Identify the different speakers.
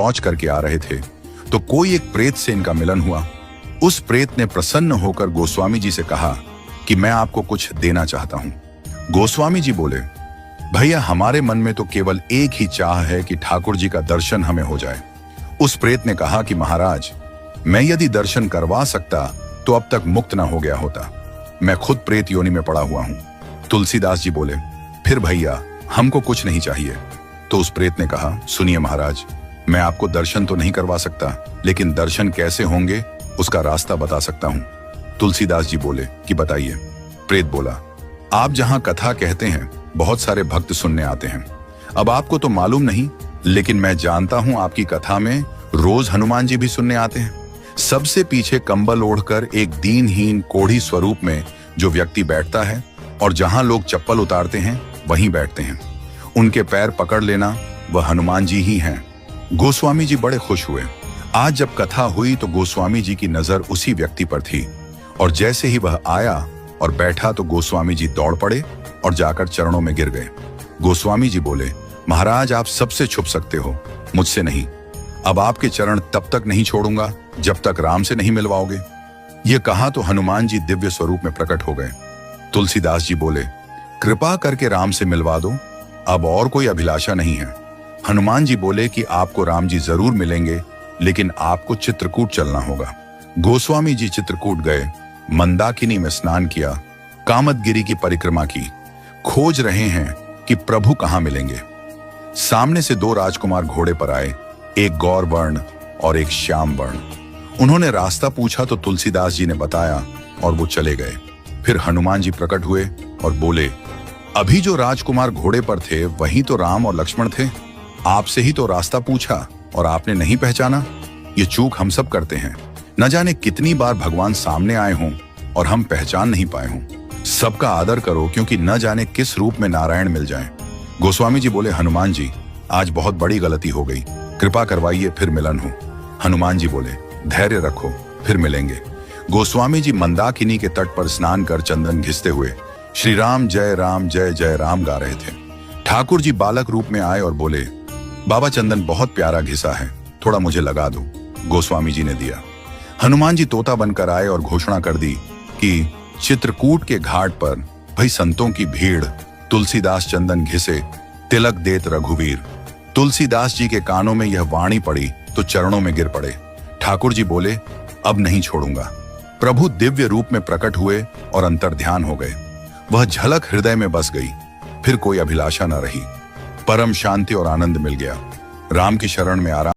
Speaker 1: शौच करके आ रहे थे तो कोई एक प्रेत से इनका मिलन हुआ। उस प्रेत ने प्रसन्न होकर गोस्वामी जी से कहा कि मैं आपको कुछ देना चाहता हूं। गोस्वामी जी बोले, भैया हमारे मन में तो केवल एक ही चाह है कि ठाकुर जी का दर्शन हमें हो जाए। उस प्रेत ने कहा कि महाराज, मैं यदि दर्शन करवा सकता तो अब तक मुक्त न हो गया होता। मैं खुद प्रेत योनि में पड़ा हुआ हूं। तुलसीदास जी बोले, फिर भैया हमको कुछ नहीं चाहिए। तो उस प्रेत ने कहा, सुनिए महाराज, मैं आपको दर्शन तो नहीं करवा सकता, लेकिन दर्शन कैसे होंगे उसका रास्ता बता सकता हूं। तुलसीदास जी बोले कि बताइए। प्रेत बोला, आप जहां कथा कहते हैं बहुत सारे भक्त सुनने आते हैं। अब आपको तो मालूम नहीं, लेकिन मैं जानता हूं आपकी कथा में रोज हनुमान जी भी सुनने आते हैं। सबसे पीछे कंबल ओढ़कर एक दीनहीन कोढ़ी स्वरूप में जो व्यक्ति बैठता है और जहां लोग चप्पल उतारते हैं वहीं बैठते हैं। उनके पैर पकड़ लेना वह हनुमान जी ही हैं। गोस्वामी जी बड़े खुश हुए। आज जब कथा हुई तो गोस्वामी जी की नजर उसी व्यक्ति पर थी और जैसे ही वह आया और बैठा तो गोस्वामी जी दौड़ पड़े और जाकर चरणों में गिर गए। गोस्वामी जी बोले, महाराज आप सबसे छुप सकते हो, मुझसे नहीं। अब आपके चरण तब तक नहीं छोड़ूंगा जब तक राम से नहीं मिलवाओगे। ये कहा तो हनुमान जी दिव्य स्वरूप में प्रकट हो गए। तुलसीदास जी बोले, कृपा करके राम से मिलवा दो, अब और कोई अभिलाषा नहीं है। हनुमान जी बोले कि आपको राम जी जरूर मिलेंगे, लेकिन आपको चित्रकूट चलना होगा। गोस्वामी जी चित्रकूट गए, मंदाकिनी में स्नान किया, कामदगिरी की परिक्रमा की, खोज रहे हैं कि प्रभु कहां मिलेंगे। सामने से दो राजकुमार घोड़े पर आए, एक गौर वर्ण और एक श्याम वर्ण। उन्होंने रास्ता पूछा तो तुलसीदास जी ने बताया और वो चले गए। फिर हनुमान जी प्रकट हुए और बोले, अभी जो राजकुमार घोड़े पर थे वही तो राम और लक्ष्मण थे। आपसे ही तो रास्ता पूछा और आपने नहीं पहचाना। ये चूक हम सब करते हैं। न जाने कितनी बार भगवान सामने आए हों और हम पहचान नहीं पाए हों। सबका आदर करो, क्योंकि न जाने किस रूप में नारायण मिल जाएं। गोस्वामी जी बोले, हनुमान जी आज बहुत बड़ी गलती हो गई, कृपा करवाइए फिर मिलन हो। हनुमान जी बोले, धैर्य रखो, फिर मिलेंगे। गोस्वामी जी मंदाकिनी के तट पर स्नान कर चंदन घिसते हुए श्री राम जय जय राम गा रहे थे। ठाकुर जी बालक रूप में आए और बोले, बाबा चंदन बहुत प्यारा घिसा है, थोड़ा मुझे लगा दो। गोस्वामी जी ने दिया। हनुमान जी तोता बनकर आए और घोषणा कर दी कि चित्रकूट के घाट पर भाई संतों की भीड़, तुलसीदास चंदन घिसे, तिलक देत रघुवीर। तुलसीदास जी के कानों में यह वाणी पड़ी तो चरणों में गिर पड़े। ठाकुर जी बोले, अब नहीं छोड़ूंगा। प्रभु दिव्य रूप में प्रकट हुए और अंतर्ध्यान हो गए। वह झलक हृदय में बस गई। फिर कोई अभिलाषा न रही। परम शांति और आनंद मिल गया। राम की शरण में आराम